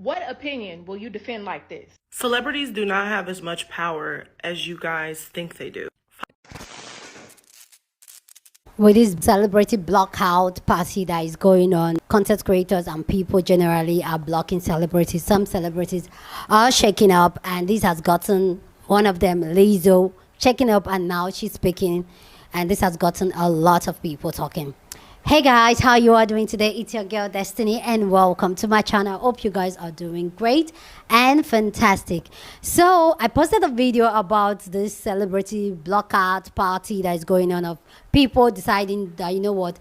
What opinion will you defend like this? Celebrities do not have as much power as you guys think they do. With this celebrity blockout party that is going on, content creators and people generally are blocking celebrities. Some celebrities are shaking up, and this has gotten one of them, Lizzo, shaking up, and now she's speaking, and this has gotten a lot of people talking. Hey guys, how you are doing today? It's your girl Destiny and welcome to my channel. Hope you guys are doing great and fantastic. So I posted a video about this celebrity blockout party that is going on, of people deciding that, you know what,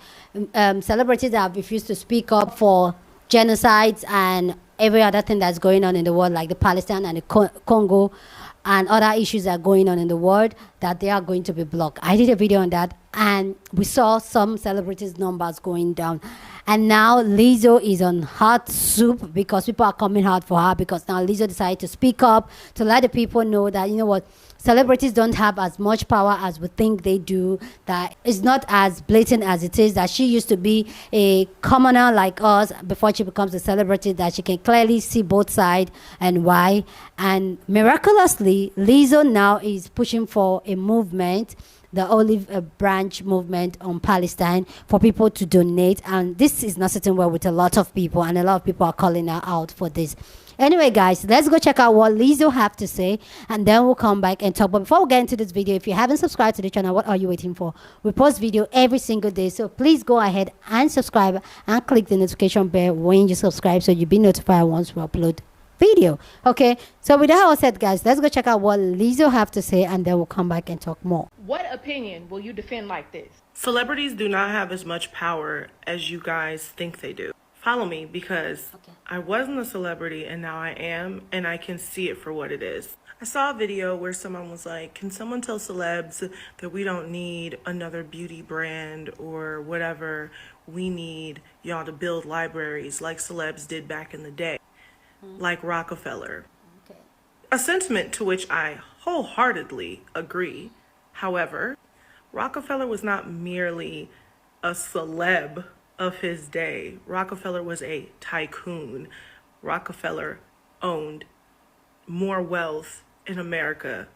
celebrities have refused to speak up for genocides and every other thing that's going on in the world, like the Palestine and the Congo and other issues that are going on in the world, that they are going to be blocked. I did a video on that, and we saw some celebrities' numbers going down. And now Lizzo is on hot soup because people are coming out for her, because now Lizzo decided to speak up to let the people know that, you know what, celebrities don't have as much power as we think they do, that it's not as blatant as it is, that she used to be a commoner like us before she becomes a celebrity, that she can clearly see both sides and why. And miraculously, Lizzo now is pushing for a movement, the olive branch movement on Palestine, for people to donate. And this is not sitting well with a lot of people, and a lot of people are calling her out for this. Anyway guys, let's go check out what Lizzo have to say, and then we'll come back and talk. But before we get into this video, if you haven't subscribed to the channel, what are you waiting for? We post video every single day, so please go ahead and subscribe and click the notification bell when you subscribe, so you'll be notified once we upload video. Okay, so with that all said guys, let's go check out what Lizzo have to say, and then we'll come back and talk more. What opinion will you defend like this? Celebrities do not have as much power as you guys think they do. Follow me, because I wasn't a celebrity and now I am, and I can see it for what it is. I saw a video where someone was like, can someone tell celebs that we don't need another beauty brand or whatever? We need y'all to build libraries like celebs did back in the day, like Rockefeller. A sentiment to which I wholeheartedly agree. However, Rockefeller was not merely a celeb of his day. Rockefeller was a tycoon. Rockefeller owned more wealth in America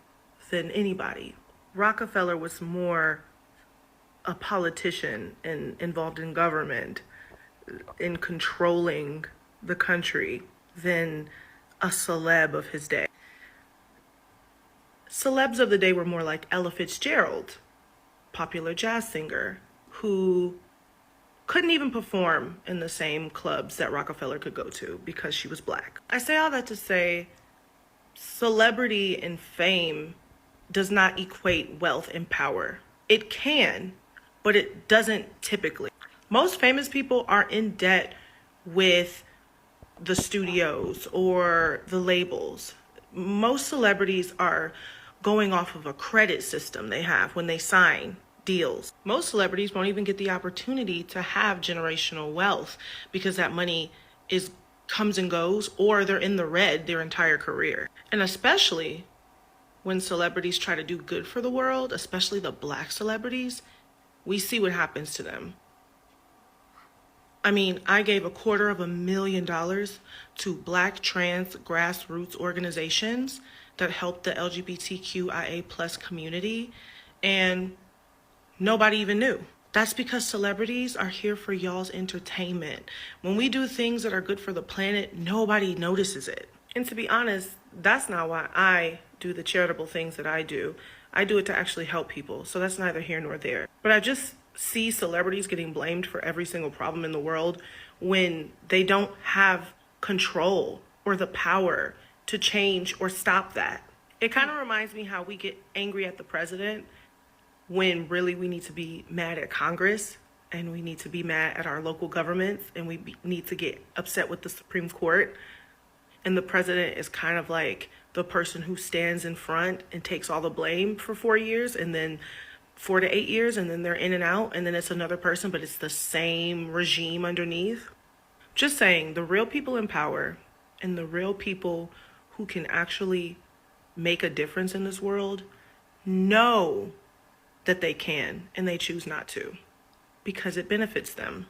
than anybody. Rockefeller was more a politician and involved in government, in controlling the country, than a celeb of his day. Celebs of the day were more like Ella Fitzgerald, popular jazz singer, who couldn't even perform in the same clubs that Rockefeller could go to because she was black. I say all that to say, celebrity and fame does not equate wealth and power. It can, but it doesn't typically. Most famous people are in debt with the studios or the labels. Most celebrities are going off of a credit system they have when they sign deals. Most celebrities won't even get the opportunity to have generational wealth because that money comes and goes, or they're in the red their entire career. And especially when celebrities try to do good for the world, especially the black celebrities, we see what happens to them. I mean, I gave $250,000 to black trans grassroots organizations that help the LGBTQIA plus community, and nobody even knew. That's because celebrities are here for y'all's entertainment. When we do things that are good for the planet, nobody notices it. And to be honest, that's not why I do the charitable things that I do. I do it to actually help people, so that's neither here nor there. But I just see celebrities getting blamed for every single problem in the world when they don't have control or the power to change or stop that. It kind of reminds me how we get angry at the president when really we need to be mad at Congress, and we need to be mad at our local governments, and we need to get upset with the Supreme Court. And the president is kind of like the person who stands in front and takes all the blame for 4 years, and then 4 to 8 years, and then they're in and out, and then it's another person, but it's the same regime underneath. Just saying, the real people in power and the real people who can actually make a difference in this world know that they can, and they choose not to because it benefits them.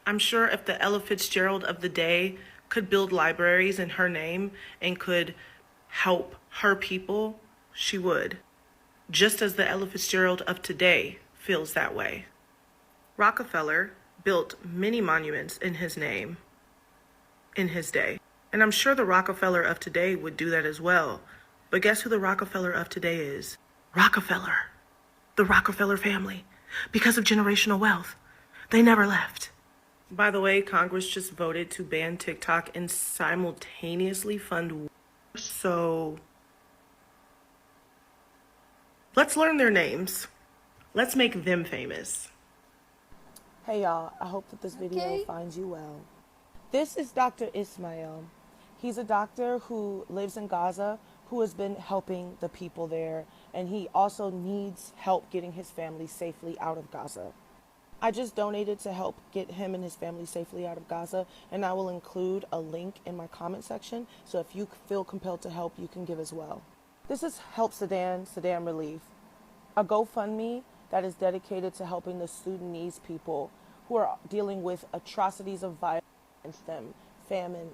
I'm sure if the Ella Fitzgerald of the day could build libraries in her name and could help her people, she would. Just as the Ella Fitzgerald of today feels that way. Rockefeller built many monuments in his name in his day. And I'm sure the Rockefeller of today would do that as well. But guess who the Rockefeller of today is? Rockefeller. The Rockefeller family. Because of generational wealth. They never left. By the way, Congress just voted to ban TikTok and simultaneously fund war. So let's learn their names. Let's make them famous. Hey y'all, I hope that this video finds you well. This is Dr. Ismail. He's a doctor who lives in Gaza, who has been helping the people there, and he also needs help getting his family safely out of Gaza. I just donated to help get him and his family safely out of Gaza, and I will include a link in my comment section, so if you feel compelled to help, you can give as well. This is Help Sudan, Sudan Relief, a GoFundMe that is dedicated to helping the Sudanese people who are dealing with atrocities of violence against them, famine.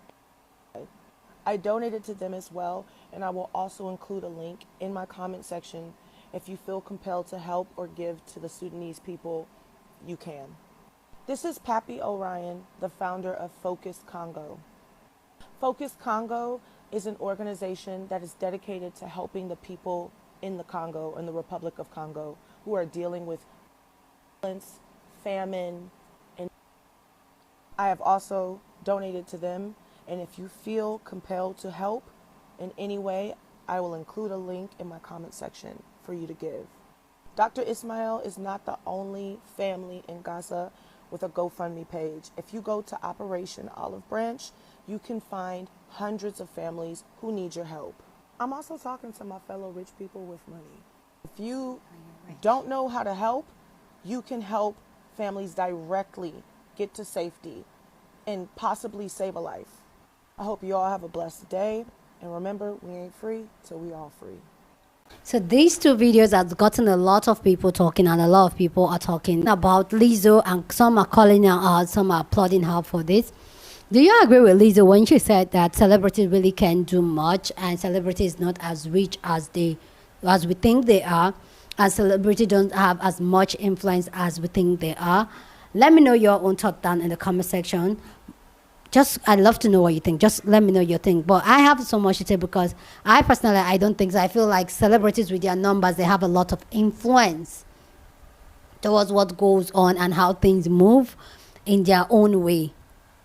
I donated to them as well, and I will also include a link in my comment section. If you feel compelled to help or give to the Sudanese people, you can. This is Pappy Orion, the founder of Focus Congo. Focus Congo is an organization that is dedicated to helping the people in the Congo, in the Republic of Congo, who are dealing with violence, famine, and I have also donated to them, and if you feel compelled to help in any way, I will include a link in my comment section for you to give. Dr. Ismail is not the only family in Gaza with a GoFundMe page. If you go to Operation Olive Branch, you can find hundreds of families who need your help. I'm also talking to my fellow rich people with money. If you don't know how to help, you can help families directly get to safety and possibly save a life. I hope you all have a blessed day. And remember, we ain't free till we all free. So these two videos have gotten a lot of people talking, and a lot of people are talking about Lizzo, and some are calling her out, some are applauding her for this. Do you agree with Lizzo when she said that celebrities really can't do much, and celebrities not as rich as we think they are, and celebrities don't have as much influence as we think they are? Let me know your own thought down in the comment section. I'd love to know what you think. Just let me know your thing. But I have so much to say, because I personally, I don't think so. I feel like celebrities with their numbers, they have a lot of influence towards what goes on and how things move in their own way.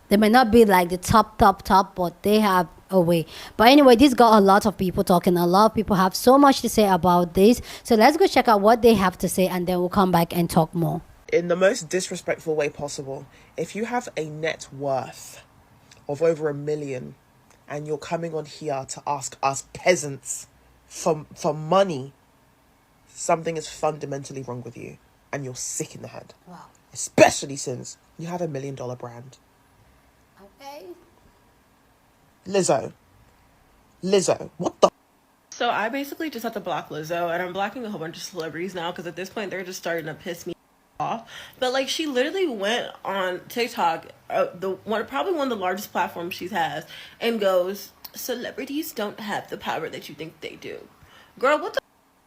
They may not be like the top, but they have a way. But anyway, this got a lot of people talking. A lot of people have so much to say about this. So let's go check out what they have to say, and then we'll come back and talk more. In the most disrespectful way possible, if you have a net worth of over $1 million and you're coming on here to ask us peasants for money, something is fundamentally wrong with you and you're sick in the head. Wow. Especially since you have $1 million brand. Okay. Lizzo, what the? So I basically just have to block Lizzo, and I'm blocking a whole bunch of celebrities now, because at this point they're just starting to piss me off. But like, she literally went on TikTok, probably one of the largest platforms she has, and goes, "Celebrities don't have the power that you think they do." Girl, what the are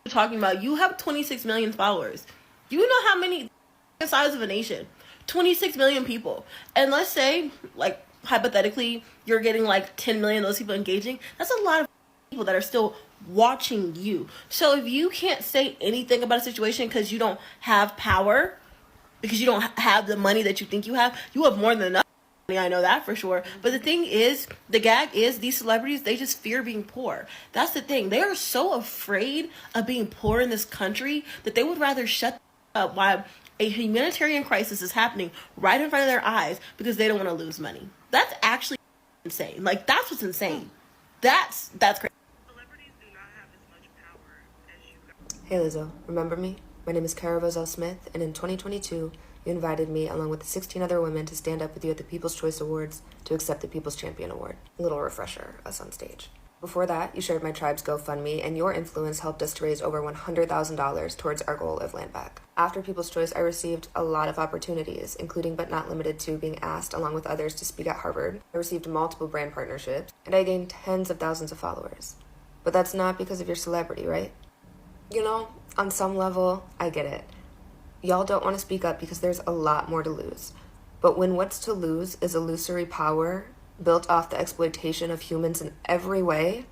you talking about? You have 26 million followers. You know how many, the size of a nation, 26 million people, and let's say, like, hypothetically, you're getting like 10 million of those people engaging. That's a lot of people that are still watching you. So if you can't say anything about a situation because you don't have power, because you don't have the money that you think you have more than enough money, I know that for sure. But the thing is, the gag is, these celebrities, they just fear being poor. That's the thing. They are so afraid of being poor in this country that they would rather shut up while a humanitarian crisis is happening right in front of their eyes, because they don't want to lose money. That's actually insane. Like, that's what's insane. That's crazy. Celebrities do not have as much power as you guys. Hey Lizzo, remember me? My name is Cara Roselle Smith, and in 2022, you invited me, along with 16 other women, to stand up with you at the People's Choice Awards to accept the People's Champion Award. A little refresher, us on stage. Before that, you shared my tribe's GoFundMe, and your influence helped us to raise over $100,000 towards our goal of land back. After People's Choice, I received a lot of opportunities, including but not limited to being asked, along with others, to speak at Harvard. I received multiple brand partnerships, and I gained tens of thousands of followers. But that's not because of your celebrity, right? You know, on some level, I get it. Y'all don't want to speak up because there's a lot more to lose. But when what's to lose is illusory power built off the exploitation of humans in every way,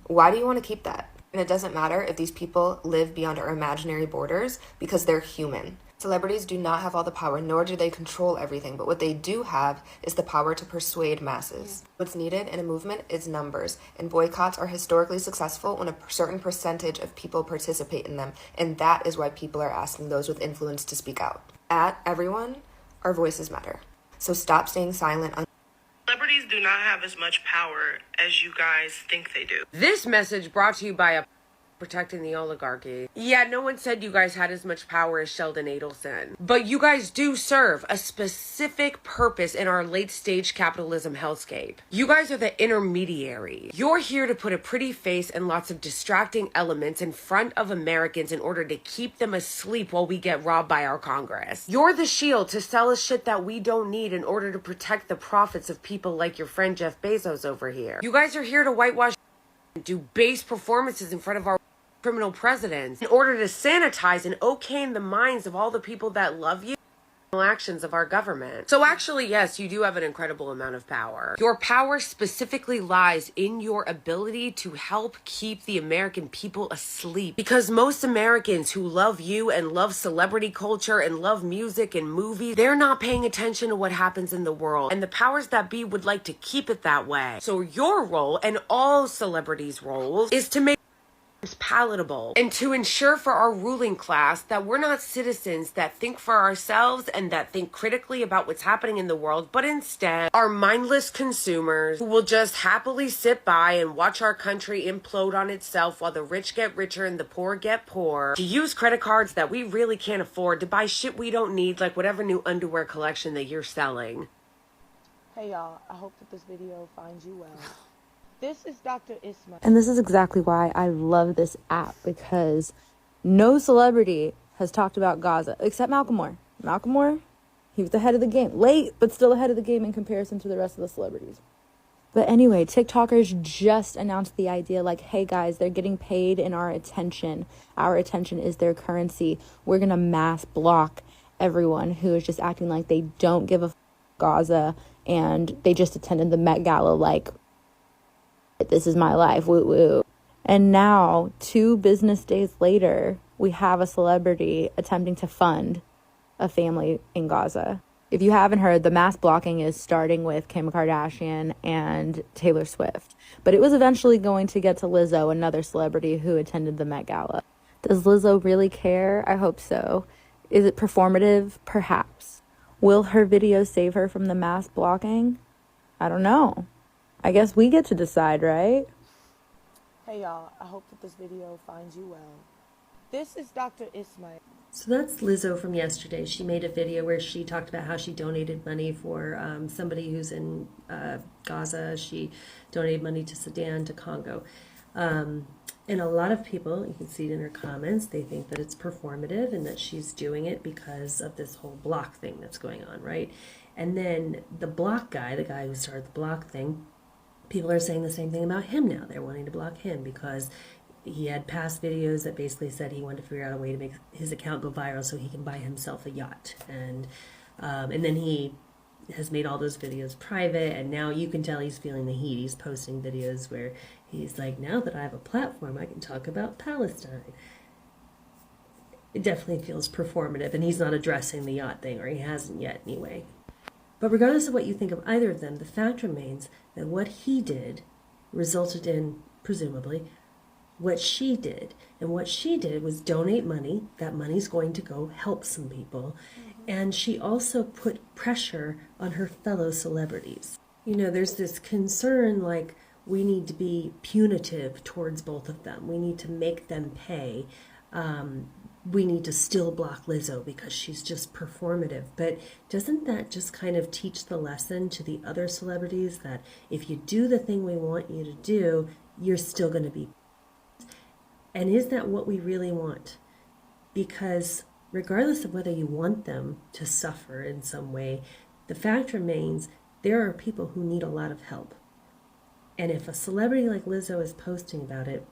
why do you want to keep that? And it doesn't matter if these people live beyond our imaginary borders because they're human. Celebrities do not have all the power, nor do they control everything, but what they do have is the power to persuade masses. What's needed in a movement is numbers, and boycotts are historically successful when a certain percentage of people participate in them, and that is why people are asking those with influence to speak out. At everyone, our voices matter. So stop staying silent on Celebrities do not have as much power as you guys think they do. This message brought to you by protecting the oligarchy. Yeah, no one said you guys had as much power as Sheldon Adelson. But you guys do serve a specific purpose in our late stage capitalism hellscape. You guys are the intermediary. You're here to put a pretty face and lots of distracting elements in front of Americans in order to keep them asleep while we get robbed by our Congress. You're the shield to sell us shit that we don't need in order to protect the profits of people like your friend Jeff Bezos over here. You guys are here to whitewash and do base performances in front of our criminal presidents in order to sanitize and okay in the minds of all the people that love you actions of our government. So actually, yes, you do have an incredible amount of power. Your power specifically lies in your ability to help keep the American people asleep, because most Americans who love you and love celebrity culture and love music and movies, they're not paying attention to what happens in the world, and the powers that be would like to keep it that way. So your role, and all celebrities' roles, is to make palatable and to ensure for our ruling class that we're not citizens that think for ourselves and that think critically about what's happening in the world, but instead are mindless consumers who will just happily sit by and watch our country implode on itself while the rich get richer and the poor get poor, to use credit cards that we really can't afford to buy shit we don't need, like whatever new underwear collection that you're selling. Hey y'all, I hope that this video finds you well. This is Dr. Ismail. And this is exactly why I love this app, because no celebrity has talked about Gaza except Malcolm Moore. Malcolm Moore, he was ahead of the game. Late, but still ahead of the game in comparison to the rest of the celebrities. But anyway, TikTokers just announced the idea like, hey guys, they're getting paid in our attention. Our attention is their currency. We're going to mass block everyone who is just acting like they don't give a Gaza and they just attended the Met Gala like, this is my life, woo woo. And now, 2 business days later, we have a celebrity attempting to fund a family in Gaza. If you haven't heard, the mass blocking is starting with Kim Kardashian and Taylor Swift. But it was eventually going to get to Lizzo, another celebrity who attended the Met Gala. Does Lizzo really care? I hope so. Is it performative? Perhaps. Will her video save her from the mass blocking? I don't know. I guess we get to decide, right? Hey y'all, I hope that this video finds you well. This is Dr. Ismail. So that's Lizzo from yesterday. She made a video where she talked about how she donated money for somebody who's in Gaza. She donated money to Sudan, to Congo. And a lot of people, you can see it in her comments, they think that it's performative and that she's doing it because of this whole block thing that's going on, right? And then the block guy, the guy who started the block thing, people are saying the same thing about him now. They're wanting to block him because he had past videos that basically said he wanted to figure out a way to make his account go viral so he can buy himself a yacht. And then he has made all those videos private, and now you can tell he's feeling the heat. He's posting videos where he's like, now that I have a platform, I can talk about Palestine. It definitely feels performative, and he's not addressing the yacht thing, or he hasn't yet anyway. But regardless of what you think of either of them, the fact remains that what he did resulted in, presumably, what she did. And what she did was donate money. That money's going to go help some people. And she also put pressure on her fellow celebrities. You know, there's this concern like we need to be punitive towards both of them. We need to make them pay. we need to still block Lizzo because she's just performative. But doesn't that just kind of teach the lesson to the other celebrities that if you do the thing we want you to do, you're still going to be? And is that what we really want? Because regardless of whether you want them to suffer in some way, the fact remains there are people who need a lot of help. And if a celebrity like Lizzo is posting about it,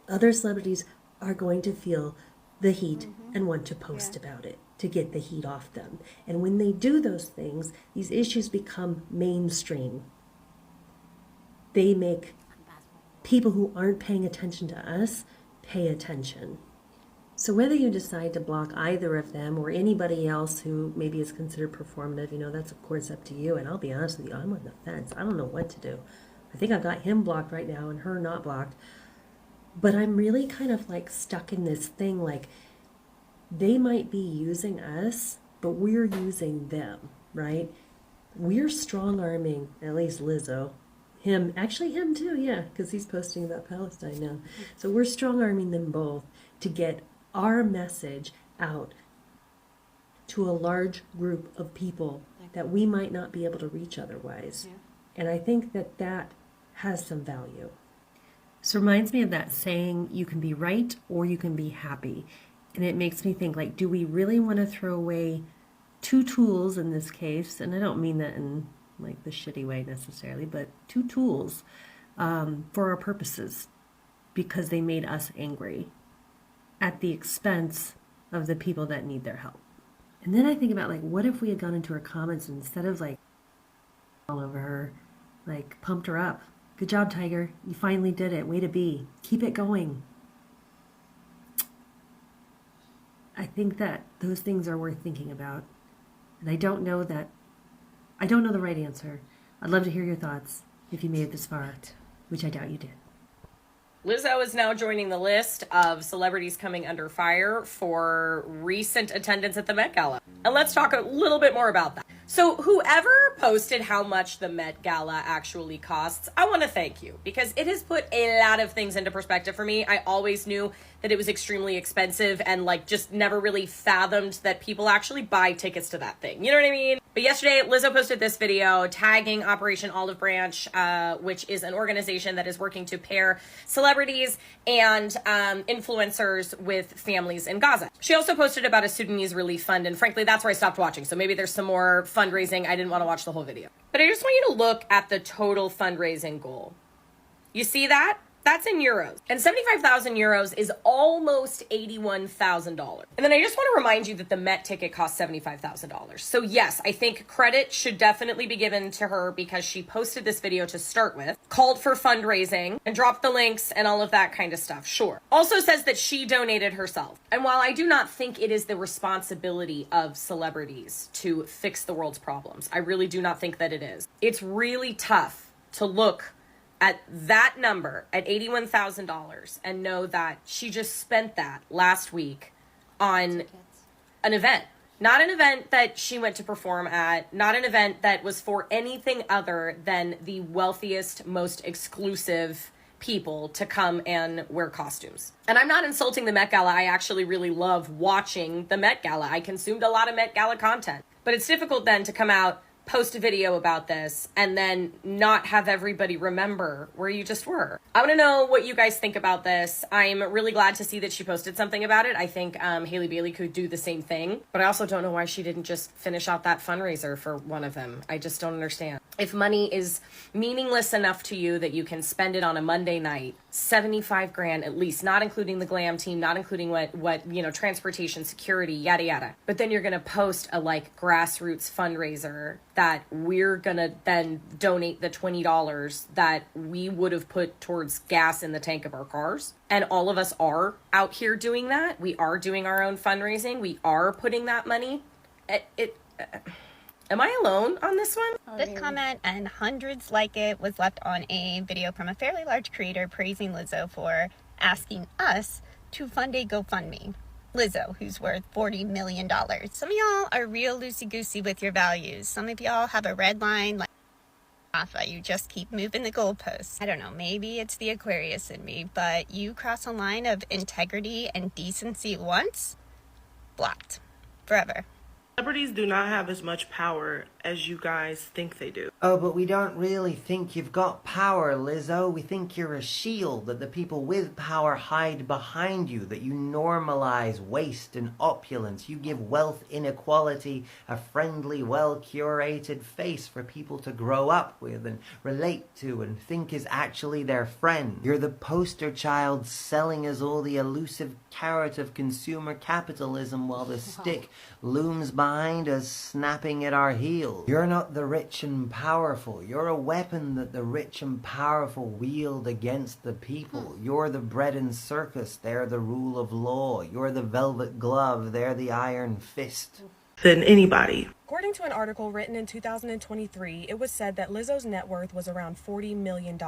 other celebrities are going to feel the heat and want to post about it to get the heat off them. And when they do those things, these issues become mainstream. They make people who aren't paying attention to us pay attention. So whether you decide to block either of them or anybody else who maybe is considered performative, you know, that's of course up to you. And I'll be honest with you, I'm on the fence. I don't know what to do. I think I've got him blocked right now and her not blocked. But I'm really kind of like stuck in this thing, like they might be using us, but we're using them, right? We're strong-arming, at least Lizzo, him too, yeah, because he's posting about Palestine now. So we're strong-arming them both to get our message out to a large group of people that we might not be able to reach otherwise. Yeah. And I think that that has some value. So it reminds me of that saying, you can be right or you can be happy. And it makes me think, like, do we really want to throw away two tools in this case? And I don't mean that in like the shitty way necessarily, but two tools for our purposes because they made us angry at the expense of the people that need their help. And then I think about, like, what if we had gone into her comments and instead of like all over her, like pumped her up. Good job, Tiger. You finally did it. Way to be. Keep it going. I think that those things are worth thinking about. And I don't know the right answer. I'd love to hear your thoughts if you made it this far, which I doubt you did. Lizzo is now joining the list of celebrities coming under fire for recent attendance at the Met Gala. And let's talk a little bit more about that. So whoever posted how much the Met Gala actually costs, I want to thank you because it has put a lot of things into perspective for me. I always knew that it was extremely expensive and like just never really fathomed that people actually buy tickets to that thing. You know what I mean? But yesterday, Lizzo posted this video tagging Operation Olive Branch, which is an organization that is working to pair celebrities and influencers with families in Gaza. She also posted about a Sudanese relief fund, and frankly, that's where I stopped watching. So maybe there's some more fundraising. I didn't want to watch the whole video. But I just want you to look at the total fundraising goal. You see that? That's in euros. And 75,000 euros is almost $81,000. And then I just want to remind you that the Met ticket cost $75,000. So yes, I think credit should definitely be given to her because she posted this video to start with, called for fundraising, and dropped the links and all of that kind of stuff. Sure. Also says that she donated herself. And while I do not think it is the responsibility of celebrities to fix the world's problems, I really do not think that it is. It's really tough to look at that number at $81,000 and know that she just spent that last week on an event. Not an event that she went to perform at, not an event that was for anything other than the wealthiest, most exclusive people to come and wear costumes. And I'm not insulting the Met Gala. I actually really love watching the Met Gala. I consumed a lot of Met Gala content. But it's difficult then to come out, post a video about this, and then not have everybody remember where you just were. I want to know what you guys think about this. I'm really glad to see that she posted something about it. I think Haley Bailey could do the same thing, but I also don't know why she didn't just finish out that fundraiser for one of them. I just don't understand. If money is meaningless enough to you that you can spend it on a Monday night, 75 grand at least, not including the glam team, not including what you know, transportation, security, yada yada. But then you're gonna post a like grassroots fundraiser that we're gonna then donate the $20 that we would have put towards gas in the tank of our cars. And all of us are out here doing that. We are doing our own fundraising. We are putting that money. Am I alone on this one? This comment and hundreds like it was left on a video from a fairly large creator praising Lizzo for asking us to fund a GoFundMe. Lizzo, who's worth $40 million. Some of y'all are real loosey-goosey with your values. Some of y'all have a red line like Rafa, you just keep moving the goalposts. I don't know, maybe it's the Aquarius in me, but you cross a line of integrity and decency once, blocked. Forever. Celebrities do not have as much power as you guys think they do. Oh, but we don't really think you've got power, Lizzo. We think you're a shield, that the people with power hide behind you, that you normalize waste and opulence. You give wealth inequality a friendly, well-curated face for people to grow up with and relate to and think is actually their friend. You're the poster child selling us all the elusive carrot of consumer capitalism while the stick looms behind us, snapping at our heels. You're not the rich and powerful. You're a weapon that the rich and powerful wield against the people. You're the bread and circus. They're the rule of law. You're the velvet glove. They're the iron fist. Than anybody. According to an article written in 2023, it was said that Lizzo's net worth was around $40 million,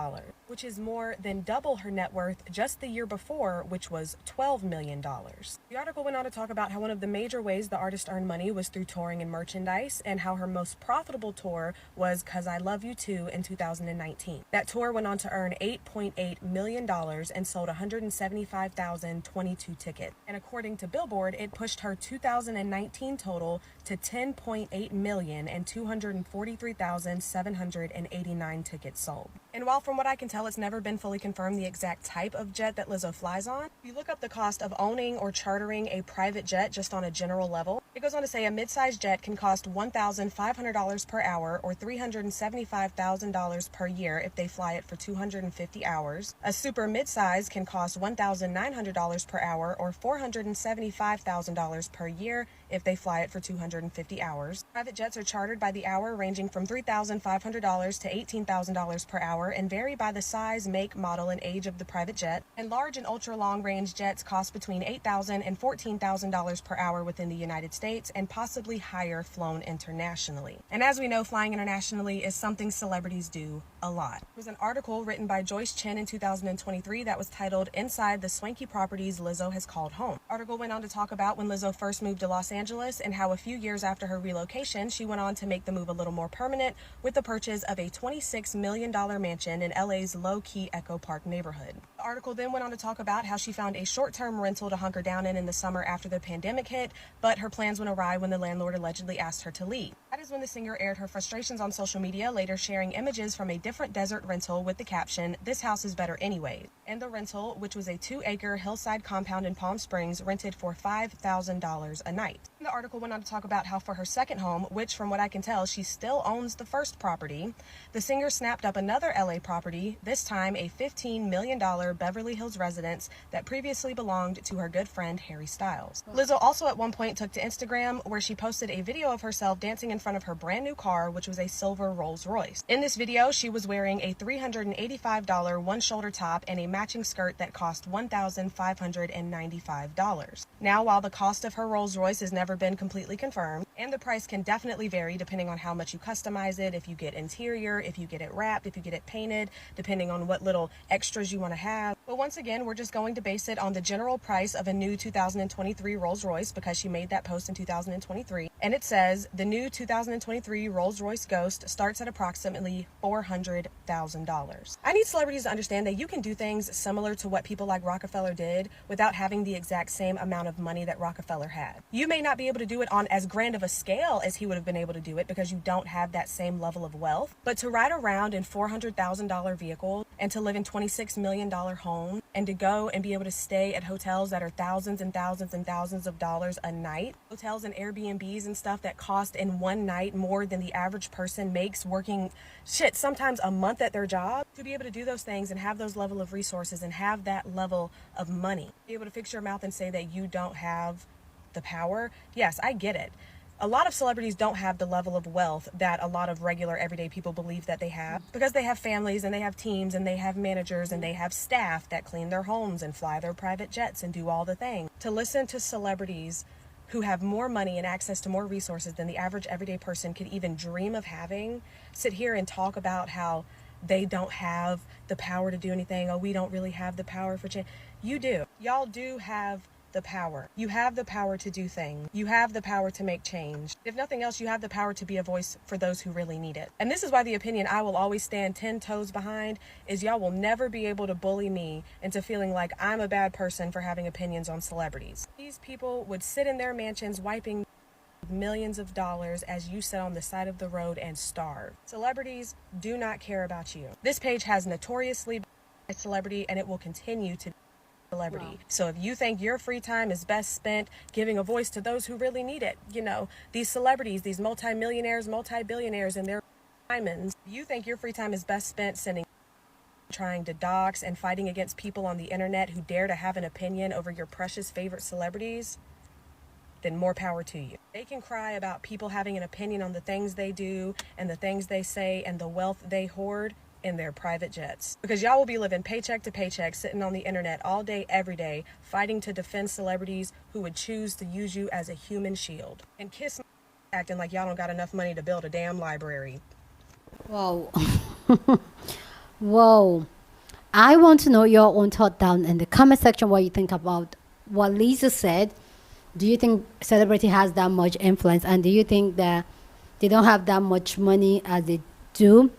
which is more than double her net worth just the year before, which was $12 million. The article went on to talk about how one of the major ways the artist earned money was through touring and merchandise, and how her most profitable tour was 'Cause I Love You Too in 2019. That tour went on to earn $8.8 million and sold 175,022 tickets. And according to Billboard, it pushed her 2019 total to 10.8 million and 243,789 tickets sold. And while from what I can tell, it's never been fully confirmed the exact type of jet that Lizzo flies on, if you look up the cost of owning or chartering a private jet just on a general level, it goes on to say a mid-sized jet can cost $1,500 per hour or $375,000 per year if they fly it for 250 hours. A super mid-size can cost $1,900 per hour or $475,000 per year if they fly it for 250 hours. Private jets are chartered by the hour, ranging from $3,500 to $18,000 per hour and vary by the size, make, model, and age of the private jet. And large and ultra-long-range jets cost between $8,000 and $14,000 per hour within the United States and possibly higher flown internationally. And as we know, flying internationally is something celebrities do a lot. There was an article written by Joyce Chen in 2023 that was titled "Inside the Swanky Properties Lizzo Has Called Home." The article went on to talk about when Lizzo first moved to Los Angeles and how a few years after her relocation, she went on to make the move a little more permanent with the purchase of a $26 million mansion in LA's low-key Echo Park neighborhood. The article then went on to talk about how she found a short-term rental to hunker down in the summer after the pandemic hit, but her plans went awry when the landlord allegedly asked her to leave. That is when the singer aired her frustrations on social media, later sharing images from a different desert rental with the caption, "This house is better anyways." And the rental, which was a 2-acre hillside compound in Palm Springs, rented for $5,000 a night. The article went on to talk about how for her second home, which from what I can tell, she still owns the first property, the singer snapped up another LA property, this time a $15 million Beverly Hills residence that previously belonged to her good friend Harry Styles. Lizzo also at one point took to Instagram, where she posted a video of herself dancing in front of her brand new car, which was a silver Rolls Royce. In this video, she was wearing a $385 one-shoulder top and a matching skirt that cost $1,595. Now, while the cost of her Rolls Royce has never been completely confirmed, and the price can definitely vary depending on how much you customize it, if you get interior, if you get it wrapped, if you get it painted, depending on what little extras you want to have. But once again, we're just going to base it on the general price of a new 2023 Rolls Royce, because she made that post in 2023. And it says the new 2023 Rolls Royce Ghost starts at approximately $400,000. I need celebrities to understand that you can do things similar to what people like Rockefeller did without having the exact same amount of money that Rockefeller had. You may not be able to do it on as grand of a scale as he would have been able to do it because you don't have that same level of wealth, but to ride around in $400,000 vehicles and to live in $26 million homes and to go and be able to stay at hotels that are thousands and thousands and thousands of dollars a night, hotels and Airbnbs and stuff that cost in one night more than the average person makes working sometimes a month at their job, to be able to do those things and have those level of resources and have that level of money, be able to fix your mouth and say that you don't have the power. Yes, I get it. A lot of celebrities don't have the level of wealth that a lot of regular everyday people believe that they have, because they have families and they have teams and they have managers and they have staff that clean their homes and fly their private jets and do all the things. To listen to celebrities who have more money and access to more resources than the average everyday person could even dream of having, sit here and talk about how they don't have the power to do anything. Oh, we don't really have the power for change. You do. Y'all do have the power. You have the power to do things. You have the power to make change. If nothing else, you have the power to be a voice for those who really need it. And this is why the opinion I will always stand 10 toes behind is y'all will never be able to bully me into feeling like I'm a bad person for having opinions on celebrities. These people would sit in their mansions wiping millions of dollars as you sit on the side of the road and starve. Celebrities do not care about you. This page has notoriously been a celebrity and it will continue to be a celebrity. Wow. So if you think your free time is best spent giving a voice to those who really need it, you know, these celebrities, these multimillionaires, multi-billionaires and their diamonds, you think your free time is best spent trying to dox and fighting against people on the internet who dare to have an opinion over your precious favorite celebrities, then more power to you. They can cry about people having an opinion on the things they do and the things they say and the wealth they hoard in their private jets. Because y'all will be living paycheck to paycheck, sitting on the internet all day, every day, fighting to defend celebrities who would choose to use you as a human shield. And kiss acting like y'all don't got enough money to build a damn library. Whoa. Whoa. I want to know your own thought down in the comment section what you think about what Lizzo said. Do you think celebrity has that much influence? And do you think that they don't have that much money as they do?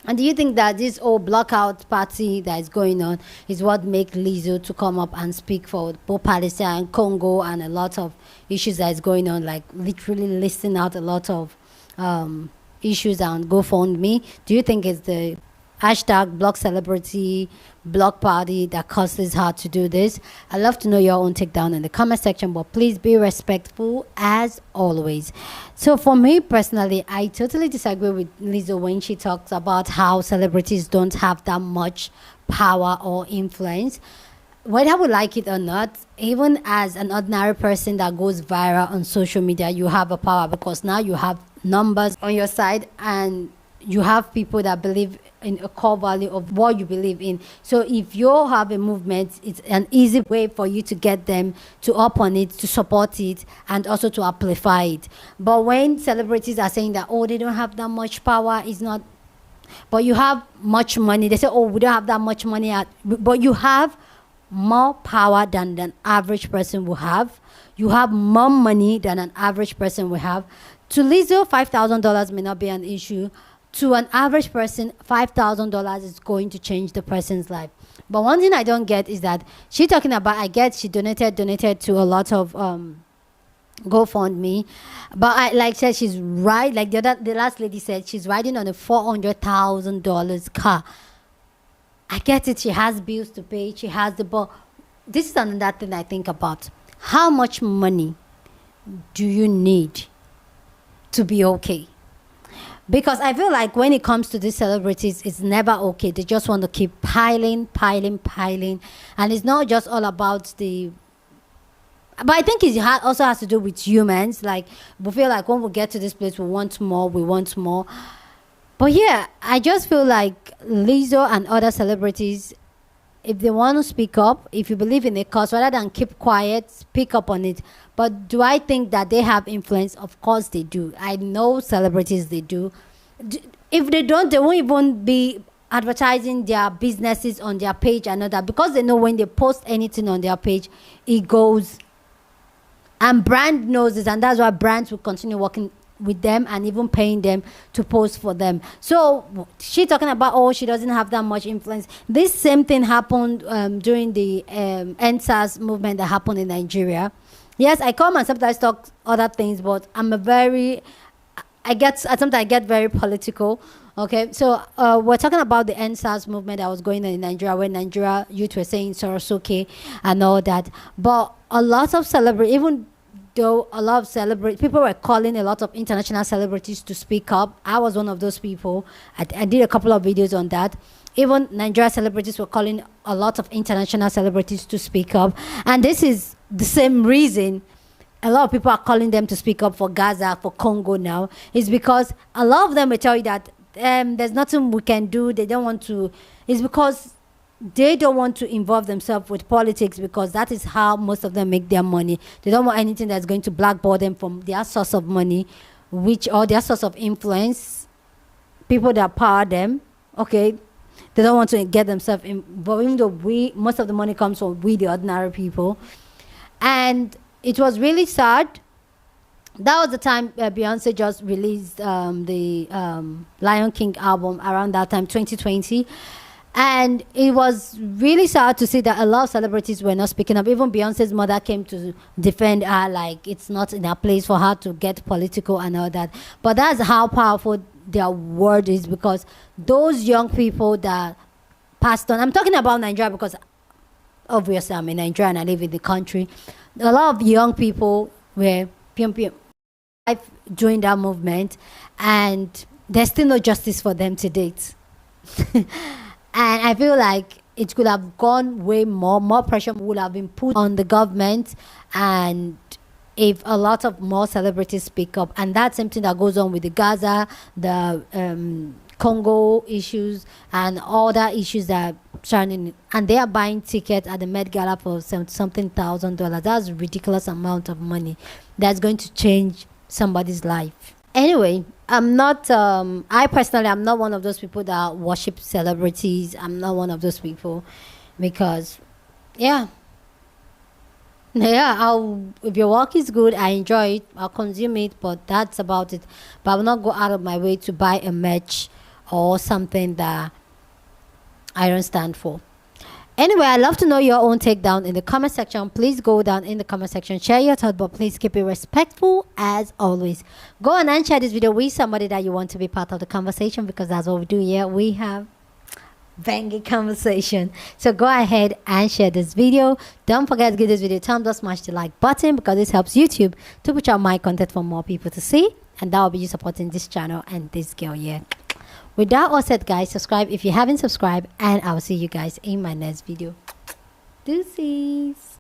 And do you think that this whole blockout party that is going on is what make Lizzo to come up and speak for both Palestine, Congo, and a lot of issues that is going on, like literally listing out a lot of issues on GoFundMe? Do you think it's the hashtag block celebrity, block party that causes her to do this? I'd love to know your own take down in the comment section, but please be respectful as always. So for me personally, I totally disagree with Lizzo when she talks about how celebrities don't have that much power or influence. Whether we like it or not, even as an ordinary person that goes viral on social media, you have a power because now you have numbers on your side and you have people that believe in a core value of what you believe in. So if you have a movement, it's an easy way for you to get them to up on it, to support it, and also to amplify it. But when celebrities are saying that, oh, they don't have that much power, it's not, but you have much money. They say, oh, we don't have that much money, but you have more power than an average person will have. You have more money than an average person will have. To Lizzo, $5,000 may not be an issue. To an average person, $5,000 is going to change the person's life. But one thing I don't get is that she talking about, I get she donated to a lot of GoFundMe. But I like said she's right, like the last lady said, she's riding on a $400,000 car. I get it, she has bills to pay, she has but this is another thing I think about. How much money do you need to be okay? Because I feel like when it comes to these celebrities, it's never okay. They just want to keep piling. And it's not just all about the... But I think it also has to do with humans. Like, we feel like when we get to this place, we want more. But yeah, I just feel like Lizzo and other celebrities, if they want to speak up, if you believe in a cause, rather than keep quiet, speak up on it. But do I think that they have influence? Of course they do. I know celebrities, they do. If they don't, they won't even be advertising their businesses on their page and all that, because they know when they post anything on their page, it goes. And brand knows this, and that's why brands will continue working with them and even paying them to post for them. So she talking about, oh, she doesn't have that much influence. This same thing happened during the NSAS movement that happened in Nigeria. Yes, I come and sometimes talk other things, but sometimes I get very political. Okay, so we're talking about the NSAS movement that was going on in Nigeria, when Nigeria youth were saying Sorosuke and all that. But a lot of celebrities, even though a lot of celebrities, people were calling a lot of international celebrities to speak up. I was one of those people. I did a couple of videos on that. Even Nigeria celebrities were calling a lot of international celebrities to speak up. And this is the same reason a lot of people are calling them to speak up for Gaza, for Congo now, is because a lot of them will tell you that there's nothing we can do. They don't want to. It's because they don't want to involve themselves with politics, because that is how most of them make their money. They don't want anything that's going to blackball them from their source of money, or their source of influence, people that power them. Okay, they don't want to get themselves involved, even though most of the money comes from we, the ordinary people. And it was really sad. That was the time Beyonce just released the Lion King album around that time, 2020. And it was really sad to see that a lot of celebrities were not speaking up. Even Beyonce's mother came to defend her, like it's not in her place for her to get political and all that. But that's how powerful their word is, because those young people that passed on, I'm talking about Nigeria because obviously I'm in Nigeria and I live in the country. A lot of young people were during that movement, and there's still no justice for them to date. And I feel like it could have gone way more pressure would have been put on the government, and if a lot of more celebrities speak up. And that's something that goes on with the Gaza, the Congo issues, and all that issues that turning, and they are buying tickets at the Met Gala for something $1,000. That's a ridiculous amount of money that's going to change somebody's life. Anyway, I'm not I personally, I'm not one of those people that worship celebrities. I'm not one of those people, because yeah, if your work is good, I enjoy it, I'll consume it, but that's about it. But I will not go out of my way to buy a merch or something that I don't stand for. Anyway, I'd love to know your own take down in the comment section. Please go down in the comment section, share your thoughts, but please keep it respectful as always. Go on and share this video with somebody that you want to be part of the conversation, because that's what we do here. We have banging conversation. So go ahead and share this video. Don't forget to give this video a thumbs up, smash the like button, because this helps YouTube to push out my content for more people to see, and that will be you supporting this channel and this girl here. With that all said, guys, subscribe if you haven't subscribed, and I will see you guys in my next video. Deuces.